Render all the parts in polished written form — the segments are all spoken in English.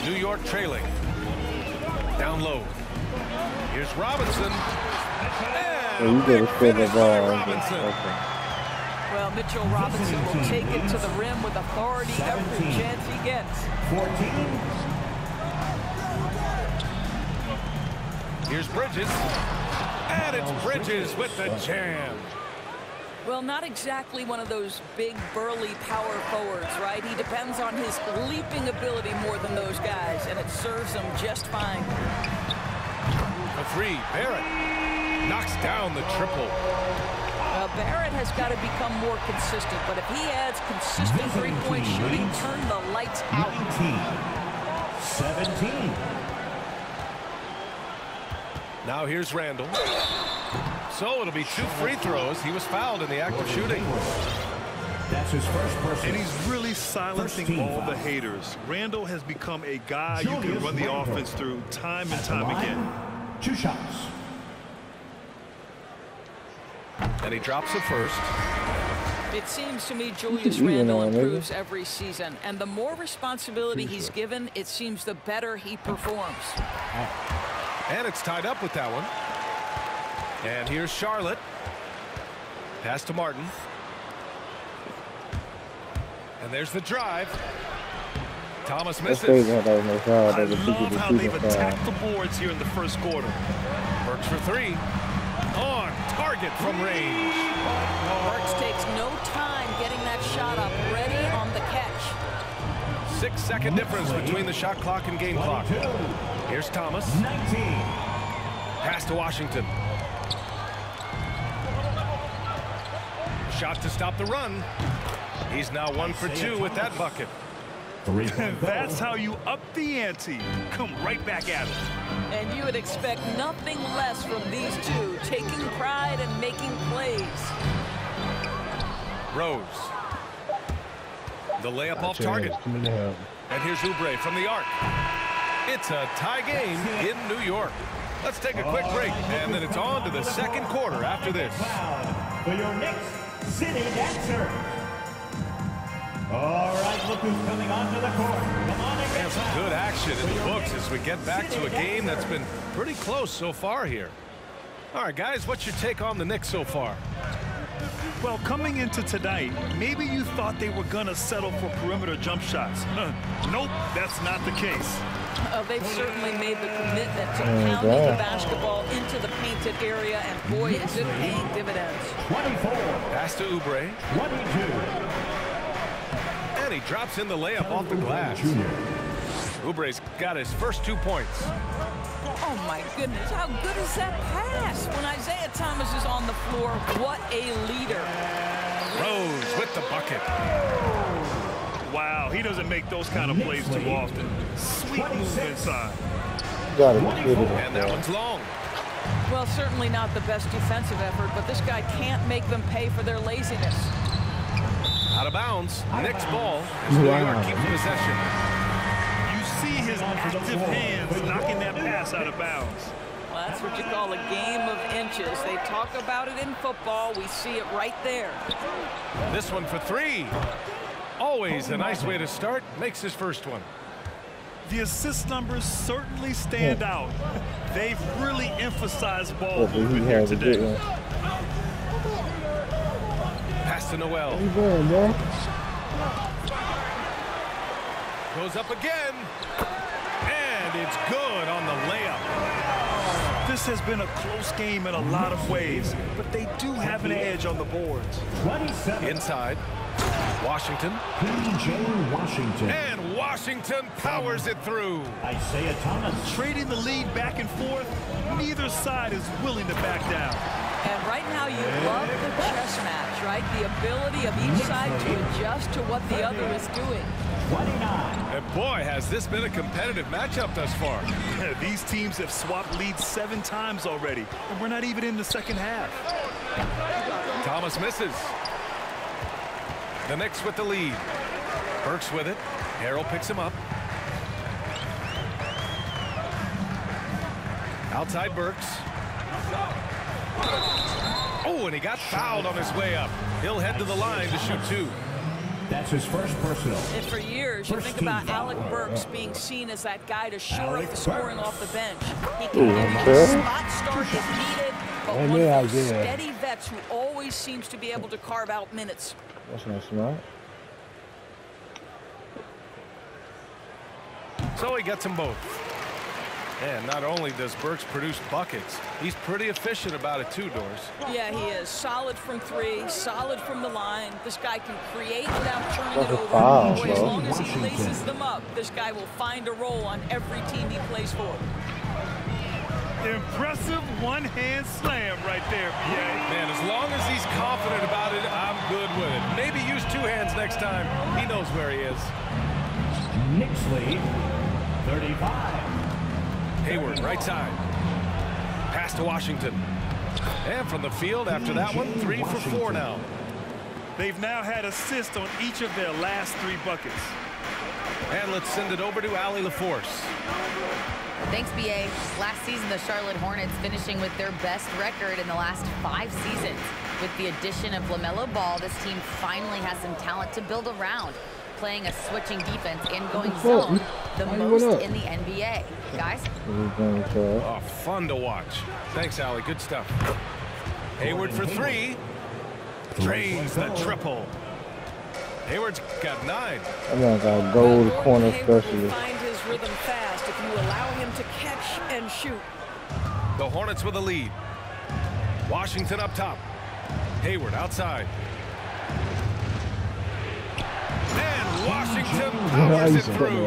New York trailing. Down low. Here's Robinson. And You gotta spin the ball. Robinson. Okay. Well, Mitchell Robinson will take it to the rim with authority every chance he gets. 14. Here's Bridges. And it's Bridges with the jam. Well, not exactly one of those big, burly power forwards, right? He depends on his leaping ability more than those guys, and it serves him just fine. A three, Barrett knocks down the triple. Barrett has got to become more consistent, but if he adds consistent three-point shooting, turn the lights out. 17. Now here's Randall. So it'll be 2 free throws. He was fouled in the act of shooting. That's his first person. And he's really silencing all the haters. Randall has become a guy you can run the offense through time and time again. 2 shots. And he drops it first. It seems to me Julius Randle improves every season, and the more responsibility he's given, it seems the better he performs. And it's tied up with that one. And here's Charlotte. Pass to Martin. And there's the drive. Thomas misses. I love how they've attacked the boards here in the first quarter. Burks for 3. On target from range. Burks takes no time getting that shot up, ready on the catch. 6-second difference between the shot clock and game clock. Here's Thomas. 19. Pass to Washington. Shot to stop the run. He's now 1 for 2 with that bucket. That's how you up the ante. Come right back at it. And you would expect nothing less from these two, taking pride and making plays. Rose. The layup off target. And here's Oubre from the arc. It's a tie game in New York. Let's take a quick break, and then it's on to the second quarter after this. For your next city dancer. All right, look who's coming onto the court. Come on and get Some good action in the books as we get back to a game that's been pretty close so far here. All right, guys, what's your take on the Knicks so far? Well, coming into tonight, maybe you thought they were going to settle for perimeter jump shots. Nope, that's not the case. They've certainly made the commitment to pounding the basketball into the painted area, and boy, is it paying dividends. 24. Pass to Oubre. 22. And he drops in the layup off the glass. Oubre's got his first 2 points. Oh, my goodness. How good is that pass? When Isaiah Thomas is on the floor, what a leader. Rose with the bucket. Wow, he doesn't make those kind of plays too often. Sweet move inside. And that one's long. Well, certainly not the best defensive effort, but this guy can't make them pay for their laziness. Out of bounds. Knicks ball as New York keeps possession. You see his active hands knocking that pass out of bounds. Well, that's what you call a game of inches. They talk about it in football. We see it right there. This one for 3. Always a nice way to start. Makes his first one. The assist numbers certainly stand out. They've really emphasized ball movement here today. Pass to Noel. Goes up again. And it's good on the layup. This has been a close game in a lot of ways, but they do have an edge on the boards. 27. Inside. Washington. P.J. Washington. And Washington powers it through. Isaiah Thomas. Trading the lead back and forth, neither side is willing to back down. And right now you love the chess match, right? The ability of each side to adjust to what the other is doing. 29. And boy, has this been a competitive matchup thus far. These teams have swapped leads 7 times already, and we're not even in the second half. Thomas misses. The Knicks with the lead. Burks with it. Harrell picks him up. Outside Burks. Oh, and he got fouled on his way up. He'll head to the line to shoot 2. That's his first personal. And for years, you think about Alec Burks being seen as that guy to shore up the scoring off the bench. He can give you a spot start if needed, but one of those steady vets who always seems to be able to carve out minutes. That's not smart. So he gets them both. And not only does Burks produce buckets, he's pretty efficient about it too, Doris. Yeah, he is. Solid from three, solid from the line. This guy can create without turning it over. Boy, as long as he laces them up, this guy will find a role on every team he plays for. Impressive one-hand slam right there, B.A. Man, as long as he's confident about it, I'm good with it. Maybe use two hands next time. He knows where he is. Knicks lead, 35. Hayward, right side. Pass to Washington. And from the field after that one, 3 for 4 now. They've now had assists on each of their last 3 buckets. And let's send it over to Allie LaForce. Thanks, B.A. Last season, the Charlotte Hornets finishing with their best record in the last 5 seasons. With the addition of LaMelo Ball, this team finally has some talent to build around. Playing a switching defense and going zone, the most in the NBA. Guys? Oh, fun to watch. Thanks, Allie. Good stuff. Hayward for 3. Drains the triple. Hayward's got 9. I'm gonna go gold corner Hayward specialist. will find his rhythm fast if you allow him to catch and shoot. The Hornets with a lead. Washington up top. Hayward outside. And Washington powers it through.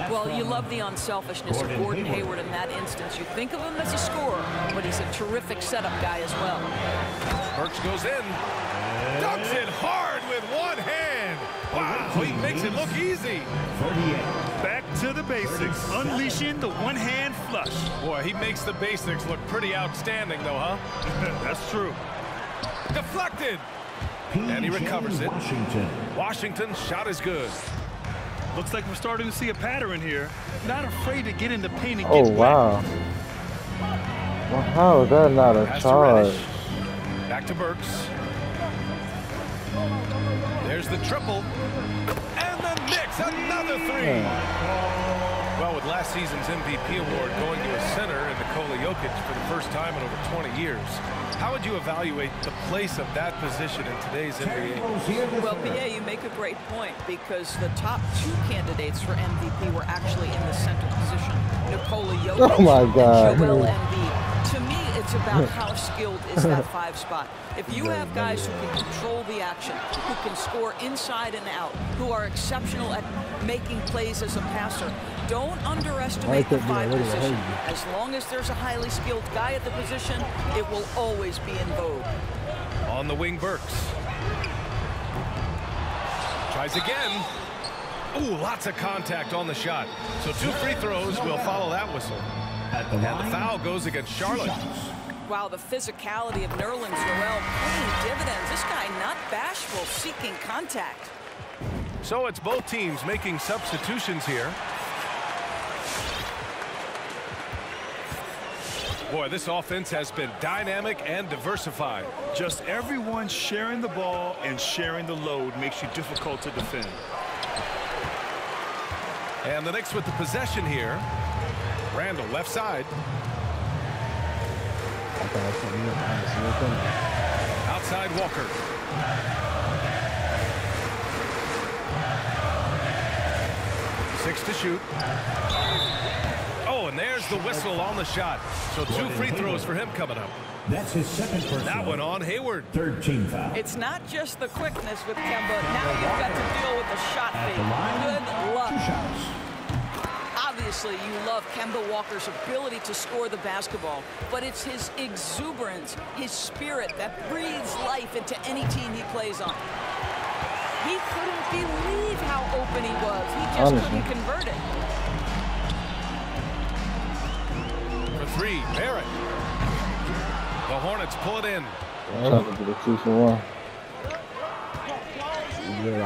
Well, you love the unselfishness of Gordon Hayward in that instance. You think of him as a scorer, but he's a terrific setup guy as well. Burks goes in. Dunks it hard with one hand. Wow, he makes it look easy. 38. Back to the basics, unleashing the one-hand flush. Boy, he makes the basics look pretty outstanding, though, huh? That's true. Deflected. And he recovers it. Washington. Washington's shot is good. Looks like we're starting to see a pattern here. Not afraid to get in the paint and Oh, get wow. wet. Well, how is that not a Pass to charge? Reddish. Back to Burks. There's the triple. And the Knicks, another 3. Well, with last season's MVP award going to a center in Nikola Jokic for the first time in over 20 years, how would you evaluate the place of that position in today's NBA? Well, B.A., you make a great point because the top 2 candidates for MVP were actually in the center position. Nikola Jokic and Joel Embiid. To me, it's about how skilled is that 5 spot. If you have guys who can control the action, who can score inside and out, who are exceptional at making plays as a passer, don't underestimate the 5 position. As long as there's a highly skilled guy at the position, it will always be in vogue. On the wing, Burks. Tries again. Ooh, lots of contact on the shot. So 2 free throws will follow that whistle. And the foul goes against Charlotte. Wow, the physicality of Nerlens Noel paying dividends. This guy not bashful, seeking contact. So it's both teams making substitutions here. Boy, this offense has been dynamic and diversified. Just everyone sharing the ball and sharing the load makes you difficult to defend. And the Knicks with the possession here. Randall left side. Outside Walker. Six to shoot. Oh, and there's the whistle on the shot. So 2 free throws for him coming up. That's his second personal. That one on Hayward. 3rd team foul. It's not just the quickness with Kemba. Now you've got to deal with the shot fake. Good luck. 2 shots. Obviously, you love Kemba Walker's ability to score the basketball, but it's his exuberance, his spirit that breathes life into any team he plays on. He couldn't believe how open he was. He just couldn't convert it. For 3, Barrett. The Hornets pull it in.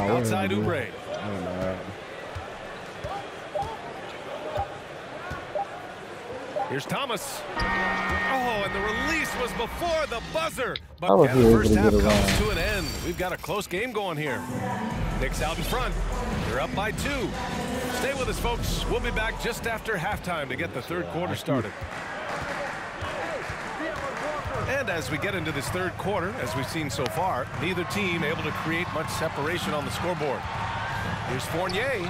Outside Oubre. Here's Thomas. Oh, and the release was before the buzzer. But the first half comes to an end. We've got a close game going here. Knicks out in front. They're up by 2. Stay with us, folks. We'll be back just after halftime to get the third quarter started. And as we get into this third quarter, as we've seen so far, neither team able to create much separation on the scoreboard. Here's Fournier.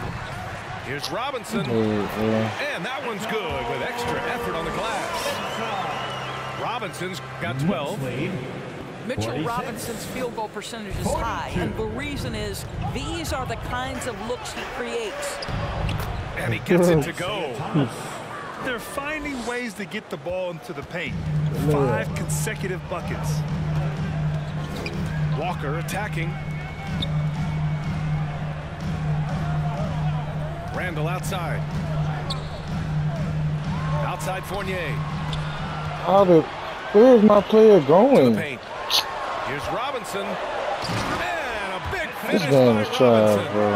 Here's Robinson. And that one's good with extra effort on the glass. Robinson's got 12. Mitchell Robinson's field goal percentage is high, and the reason is these are the kinds of looks he creates. And he gets it to go. They're finding ways to get the ball into the paint. 5 consecutive buckets. Walker attacking. Randall outside. Outside Fournier. Where's my player going? Here's Robinson. And a big finish. This game is trash, bro.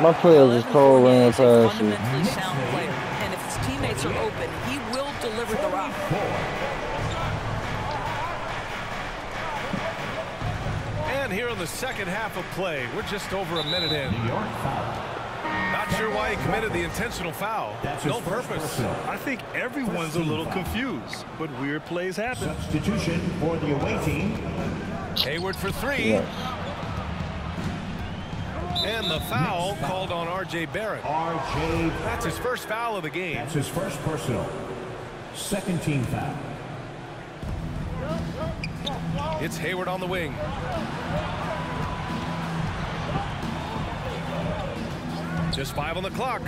My player just cold ran past you. Fundamentally sound player, and if his teammates are open, he will deliver the rock. And here in the second half of play, we're just over a minute in. Not sure why he committed the intentional foul. No purpose. I think everyone's a little confused, but weird plays happen. Substitution for the away team. Hayward for 3. And the foul called on R.J. Barrett. That's his first foul of the game. That's his first personal. Second team foul. It's Hayward on the wing. Just 5 on the clock.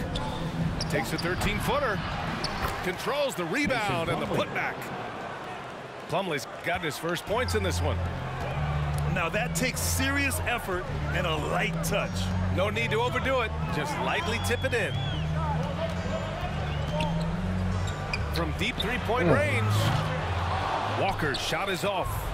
Takes a 13-footer. Controls the rebound and the putback. Plumlee's got his first points in this one. Now that takes serious effort and a light touch. No need to overdo it. Just lightly tip it in. From deep three-point range. Walker's shot is off.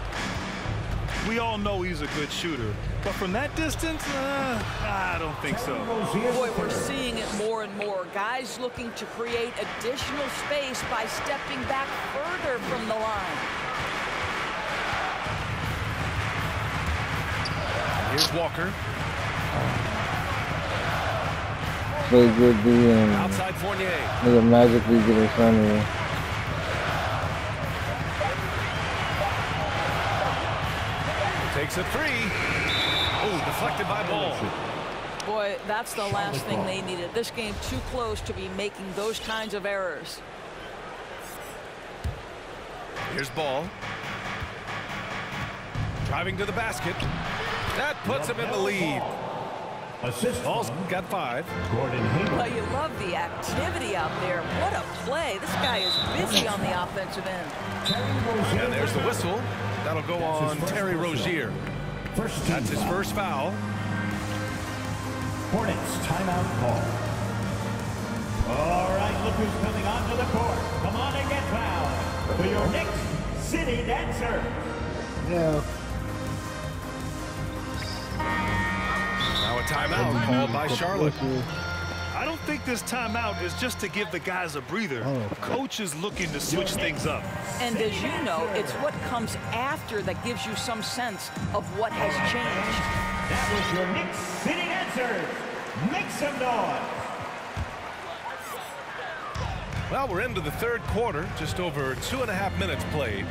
We all know he's a good shooter, but from that distance, I don't think so. Boy, we're seeing it more and more. Guys looking to create additional space by stepping back further from the line. Here's Walker. Play good D and outside Fournier. They'll magically get in front of you. Takes a 3. Oh, deflected by Ball. Boy, that's the last thing they needed. This game too close to be making those kinds of errors. Here's Ball. Driving to the basket. That puts him in the lead. Ball's got 5. Well, you love the activity out there. What a play. This guy is busy on the offensive end. And there's the whistle. That'll go on Terry Rozier. That's his first foul. Hornets timeout call. All right, look who's coming onto the court. Come on and get fouled for your Knicks City Dancer. Yeah. Now a timeout called by Charlotte. I don't think this timeout is just to give the guys a breather. Coach is looking to switch things up. And as you know, it's what comes after that gives you some sense of what has changed. That was your Knicks City Dancers. Make some noise. Well, we're into the third quarter. Just over 2.5 minutes played.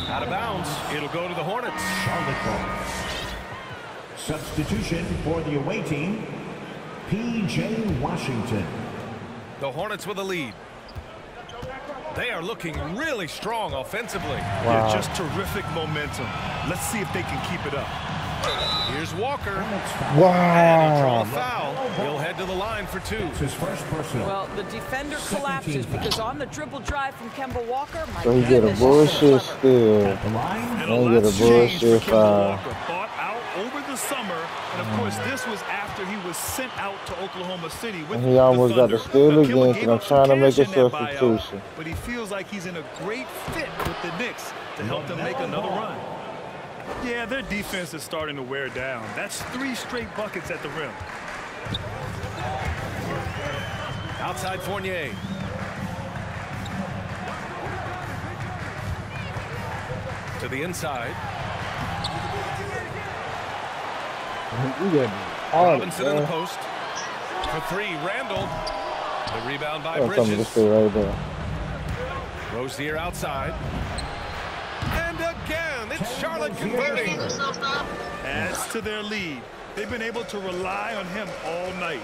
Out of bounds. It'll go to the Hornets. Charlotte ball. Substitution for the away team. P.J. Washington. The Hornets with a lead. They are looking really strong offensively. Wow. Yeah, just terrific momentum. Let's see if they can keep it up. Here's Walker. Wow. And he'll draw a foul. He'll head to the line for 2. It's his first personal. Well, the defender collapses because on the dribble drive from Kemba Walker, my So he get a goodness, bullshit steal. The line. And Don't get a lot's changed for bullshit Kemba foul. Walker. Bought out over the summer, and of course this was after he was sent out to Oklahoma City with And he almost got the to steal Thunder. again, Kemba and gave I'm up some trying to make a cash in that buyout, substitution. but he feels like he's in a great fit with the Knicks to help them make another run. Yeah, their defense is starting to wear down. That's 3 straight buckets at the rim. Outside Fournier. To the inside. Robinson in the post. For three, Randall. The rebound by Bridges. Rozier outside. And again, it's Charlotte converting. Adds to their lead. They've been able to rely on him all night.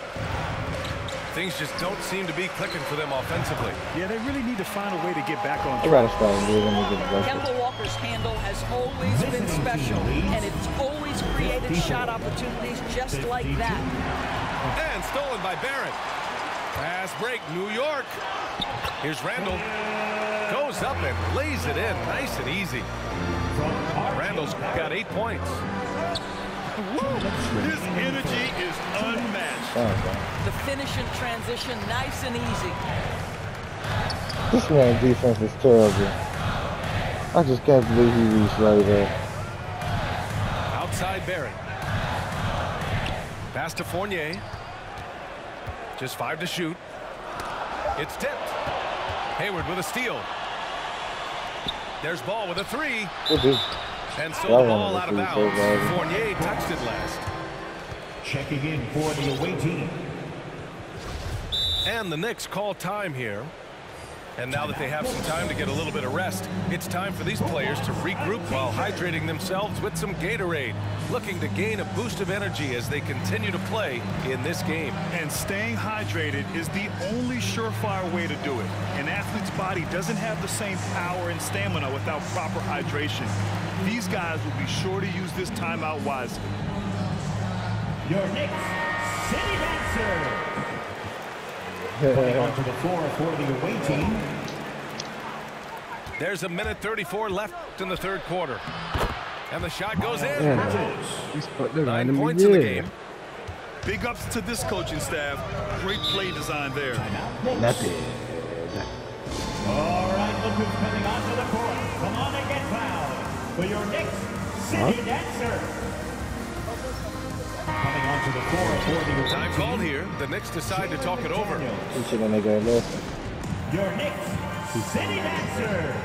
Things just don't seem to be clicking for them offensively. Yeah, they really need to find a way to get back on track. Kemba Walker's handle has always been special, and it's always created shot opportunities just like that. And stolen by Barrett. Fast break, New York. Here's Randall. Goes up and lays it in, nice and easy. Randall's got 8 points. His energy is unmatched. The finish in transition, nice and easy. This man's defense is terrible. I just can't believe he reached right there. Outside Barrett. Pass to Fournier. Just 5 to shoot. It's tipped. Hayward with a steal. There's Ball with a 3. And so the ball out of bounds. Fournier touched it last. Checking in for the away team. And the Knicks call time here. And now that they have some time to get a little bit of rest, it's time for these players to regroup while hydrating themselves with some Gatorade, looking to gain a boost of energy as they continue to play in this game. And staying hydrated is the only surefire way to do it. An athlete's body doesn't have the same power and stamina without proper hydration. These guys will be sure to use this timeout wisely. Your Knicks City Dancer. Coming onto the floor for the away team. There's 1:34 left in the third quarter. And the shot goes in. 9 points in the game. Big ups to this coaching staff. Great play design there. Nothing. All right, look who's coming onto the court. Come on and get fouled for your Knicks City Dancer. Coming onto the floor for the time called here. The Knicks decide to talk it over. Your Knicks City Dancer.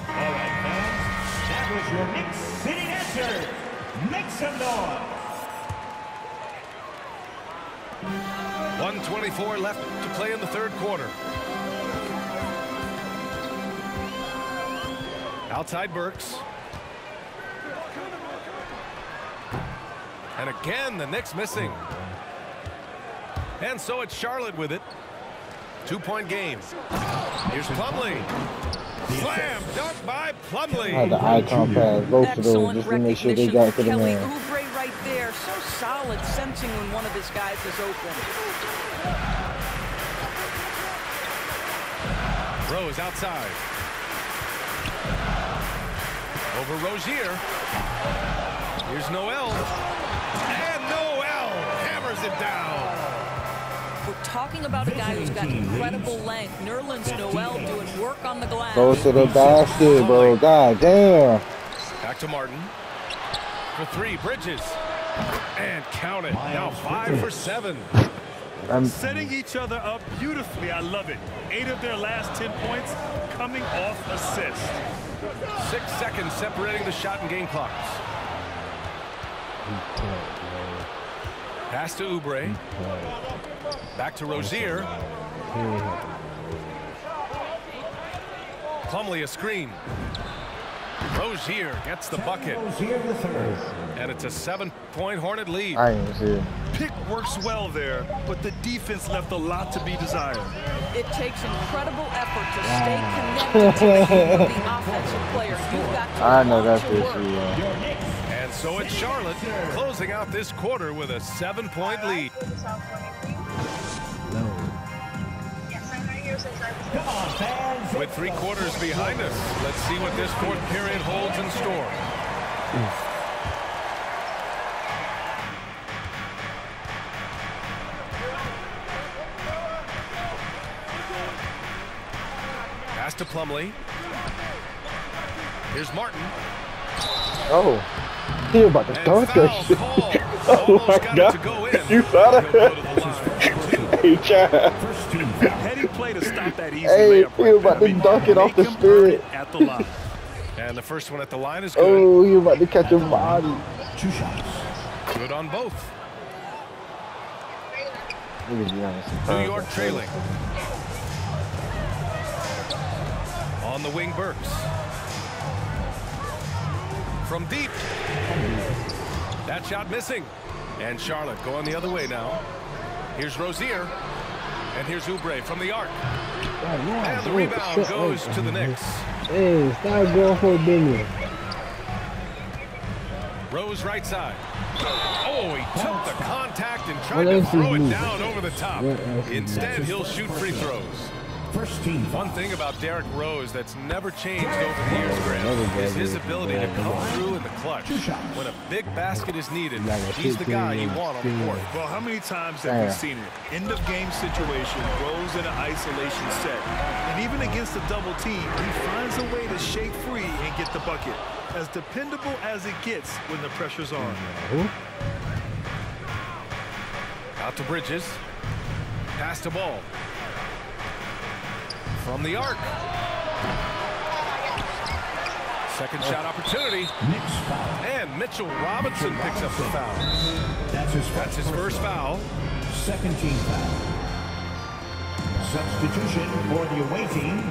All right, fans. That was your Knicks City Dancer. Make some noise. 1:24 left to play in the third quarter. Outside Burks. And again, the Knicks missing. And so it's Charlotte with it. 2-point game. Here's Plumlee. Slam dunk by Plumlee. Had the icon pass, both of those, just to make sure they got to the Kelly man. Oubre right there, so solid, sensing when one of his guys is open. Rose outside. Over Rozier. Here's Noel. And Noel hammers it down. We're talking about a guy who's got incredible length. Nerlens Noel doing work on the glass. Go to the basket, bro. God damn. Back to Martin. For 3, Bridges. And count it. Now 5 for 7. Setting each other up beautifully. I love it. 8 of their last 10 points coming off assists. 6 seconds separating the shot and game clocks. Pass to Oubre. Back to Rozier. Plumlee a screen. Rozier gets the bucket. And it's a 7-point Hornet lead. I ain't see it. Pick works well there, but the defense left a lot to be desired. It takes incredible effort to stay connected to the game of the offensive player. You've got to I know that's your the issue, And so it's Charlotte closing out this quarter with a 7-point lead. Come on, fans. With 3 quarters behind us, let's see what this fourth period holds in store. Pass to Plumlee. Here's Martin. Oh, he about to dunk that shit. Oh my God. You saw that? He tried. Heady play to stop that easy Hey, layup he was about to dunk it off the spirit. At the line. And the first one at the line is good. Oh, you're about to catch a body. 2 shots. Good on both. New New York trailing. On the wing, Burks. From deep. That shot missing. And Charlotte going the other way now. Here's Rozier. And here's Oubre from the arc. And the rebound goes to the Knicks. Hey, stop going for a billion. Rose right side. Oh, he took the contact and tried to throw it down over the top. Instead, he'll shoot free throws. First team. One thing about Derrick Rose that's never changed over the years, Grant, is his ability to come through in the clutch. When a big basket is needed, he's the guy you want on the court. Well, how many times have we seen it? End of game situation, Rose in an isolation set. And even against a double team, he finds a way to shake free and get the bucket. As dependable as it gets when the pressure's on. Out to Bridges. Pass the ball. From the arc. Second shot opportunity. And Mitchell Robinson picks up the foul. That's his first foul. Second team foul. Substitution for the away team,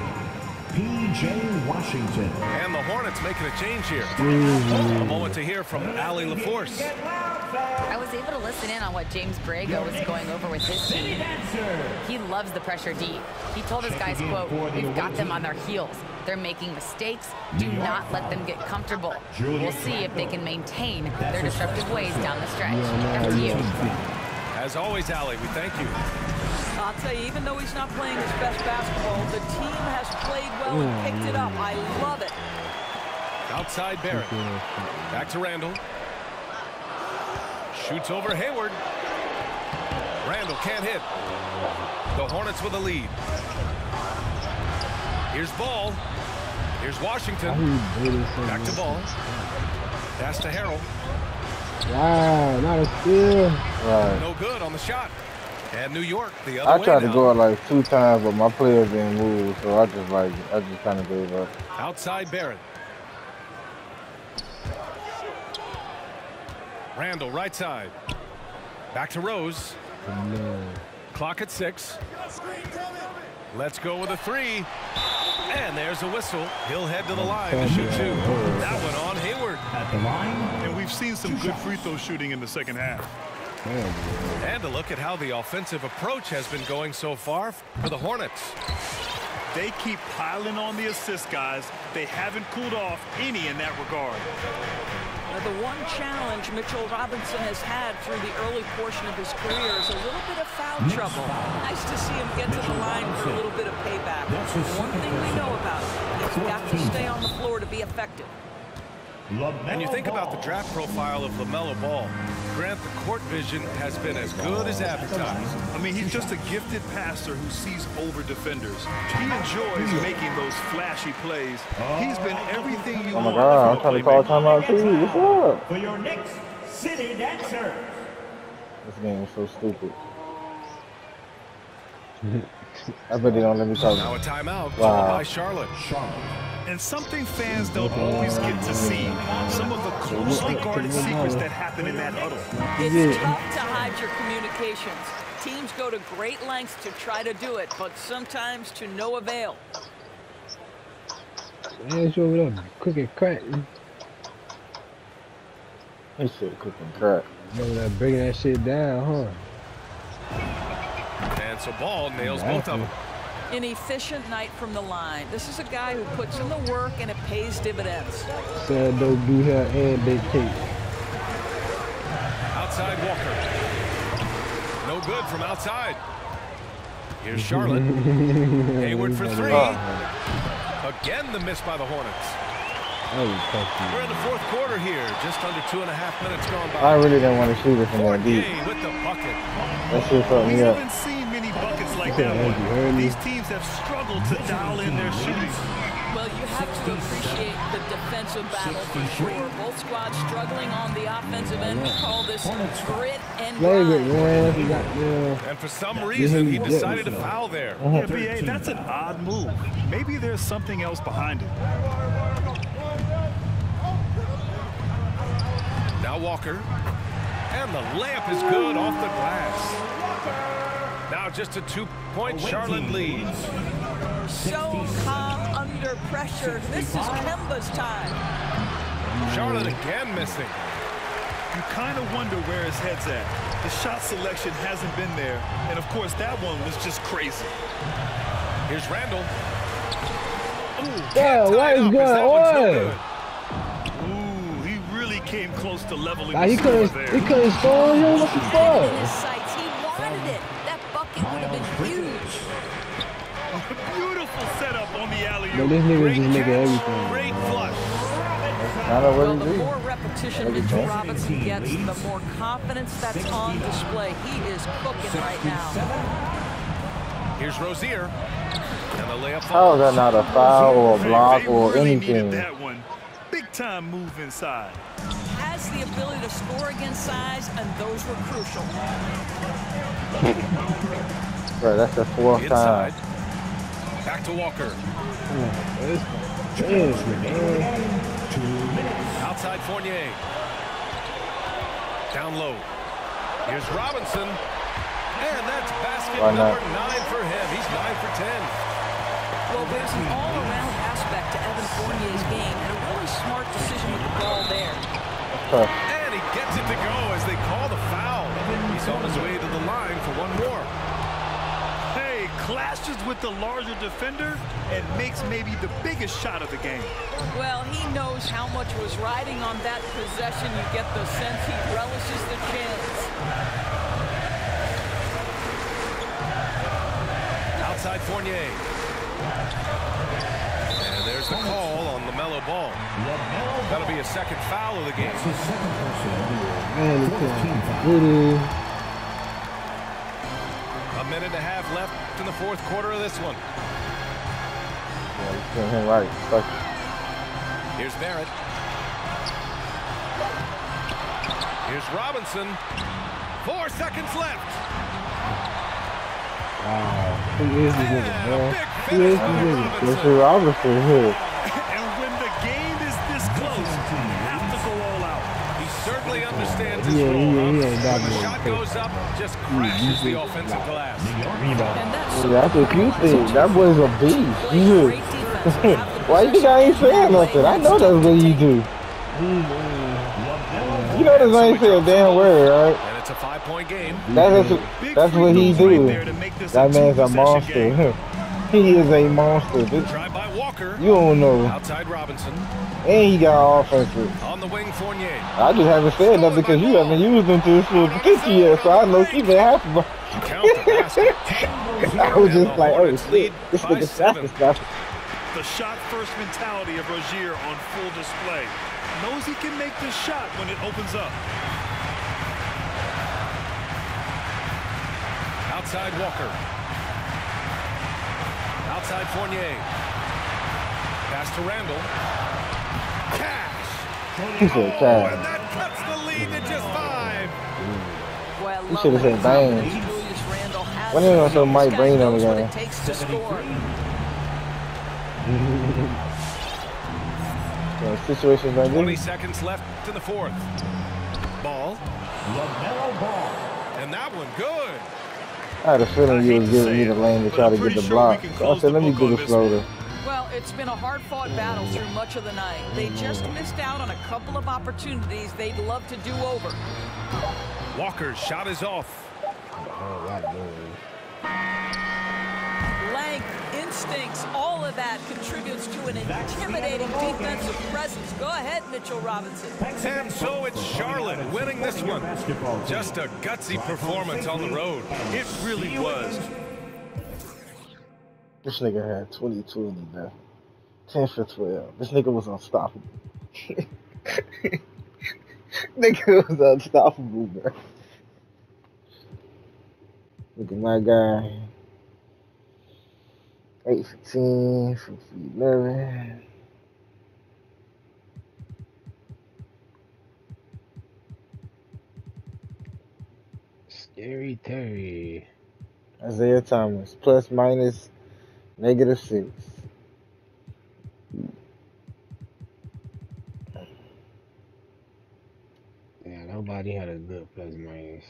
P.J. Washington. And the Hornets making a change here. A moment to hear from Allie LaForce. I was able to listen in on what James Borrego was going over with his team. He loves the pressure deep. He told his guys, quote, "We've got them on their heels. They're making mistakes. Do not let them get comfortable. We'll see if they can maintain their disruptive ways down the stretch." Back to you. As always, Allie, we thank you. I'll tell you, even though he's not playing his best basketball, the team has played well and picked it up. I love it. Outside Barrett. Back to Randall. Shoots over Hayward. Randall can't hit. The Hornets with a lead. Here's Ball. Here's Washington. Back to Ball. Pass to Harrell. Wow, not a steal. Right. No good on the shot. And New York the other way I tried to now. go out like 2 times, but my players didn't move, so I just kind of gave up. Outside Barrett. Randall right side. Back to Rose. Clock at 6. Let's go with a 3. And there's a whistle. He'll head to the line to shoot 2. That one on Hayward. At the line. And we've seen some good free throw shooting in the second half. And a look at how the offensive approach has been going so far for the Hornets. They keep piling on the assist, guys. They haven't cooled off any in that regard. Now, the one challenge Mitchell Robinson has had through the early portion of his career is a little bit of foul trouble. Nice to see him get to the line for a little bit of payback. One thing we know about him, he's got to stay on the floor to be effective. And you think about the draft profile of LaMelo Ball. Grant, the court vision has been as good as advertised. I mean, he's just a gifted passer who sees over defenders. He enjoys making those flashy plays. He's been everything you want. Oh my God, I'm trying to call timeout too. What's up? For your Knicks City Dancer. This game is so stupid. I bet they don't let me talk. Now a timeout called by Charlotte. And something fans don't always get to see. Some of the closely guarded secrets that happen in that huddle. It's tough to hide your communications. Teams go to great lengths to try to do it, but sometimes to no avail. Man, you over there cooking crack. That shit cooking crack. You over there breaking that shit down, huh? And so Ball nails both of them. An efficient night from the line. This is a guy who puts in the work and it pays dividends. Sad dope do hair and big cake. Outside Walker. No good from outside. Here's Charlotte. Hayward for 3. Again the miss by the Hornets. We're in the 4th quarter here. Just under 2.5 minutes gone by. I really don't want to shoot it from that deep. With the bucket. That shit fucked We me up. haven't seen many buckets like that one. These teams have struggled to dial in their shooting. Well, you have to appreciate the defensive battle for sure. Both squads struggling on the offensive end. We call this grit and grind. And for some reason, he decided to foul there. Yeah, BA, that's an odd move. Maybe there's something else behind it. Walker. And the layup is good off the glass. Now just a 2-point Charlotte lead. So calm under pressure. This is Kemba's time. Charlotte again missing. You kind of wonder where his head's at. The shot selection hasn't been there. And, of course, that one was just crazy. Here's Randall. Ooh, yeah, what is going on? Ooh, he really came close to leveling he couldn't score him. What the fuck? He wanted it. That bucket would have been huge. Beautiful setup on the alley-oop. But this nigga just making everything. Great flush. Well, the more repetition Mitchell Robinson gets, the more confidence that's on display. He is cooking right now. Here's Rozier. And the layup. How is that not a foul or a block or really anything? That one. Big time move inside. Has the ability to score against size, and those were crucial. Right, that's the fourth time. Back to Walker. Outside Fournier. Down low. Here's Robinson. And that's basket number 9 for him. He's 9 for 10. Well, there's an all-around aspect to Evan Fournier's game, and a really smart decision with the ball there. And he gets it to go as they call the foul. He's on his way to the line for one more. Hey, clashes with the larger defender and makes maybe the biggest shot of the game. Well, he knows how much was riding on that possession. You get the sense he relishes the chance. Outside Fournier. And there's the call on LaMelo Ball. That'll be a second foul of the game. A minute and a half left in the fourth quarter of this one. Right. Here's Barrett. Here's Robinson. 4 seconds left. Wow. Who is this nigga, man? Who is this nigga? Mr. Robinson here. And when the game is this close, you have to go all out. He certainly understands his role. When the shot goes up, just crashes the offensive glass. That's what you think. That boy's a beast. Why you think I ain't saying nothing? I know that's what you do. You know this ain't say a damn word, right? And it's a 5-point game. That's what he do. That man's a monster. He is a monster. Drive by Walker. You don't know. Outside Robinson. And he got offensive. On the wing, Fournier. I just haven't said nothing because you haven't used him to his full potential yet, so I know he been happy. Count the basket. I was just like, oh shit, this nigga shot this guy. The shot-first mentality of Rozier on full display. Knows he can make this shot when it opens up. Outside Walker. Outside Fournier. Pass to Randall. Cash. He said cash. And that cuts the lead to just 5. Well, You should have said bang. When they gonna show Mike Breen on the game? Situations like 20 this. seconds left in the fourth. Ball. And that one good. I had a feeling you was giving me the lane to try to get the block. So I said, let me do the floater. Well, it's been a hard-fought battle through much of the night. They just missed out on a couple of opportunities they'd love to do over. Walker's shot is off. Length, instincts, all of that contributes to an intimidating defensive presence. Go ahead, Mitchell Robinson. And so it's Charlotte winning this one. Just a gutsy performance on the road. It really was. This nigga had 22 in the left. 10 for 12. This nigga was unstoppable. Nigga was unstoppable, bro. Look at my guy. 8 for 10, 6 for 11. Scary Terry. Isaiah Thomas, plus minus -6. Yeah, Nobody had a good plus minus.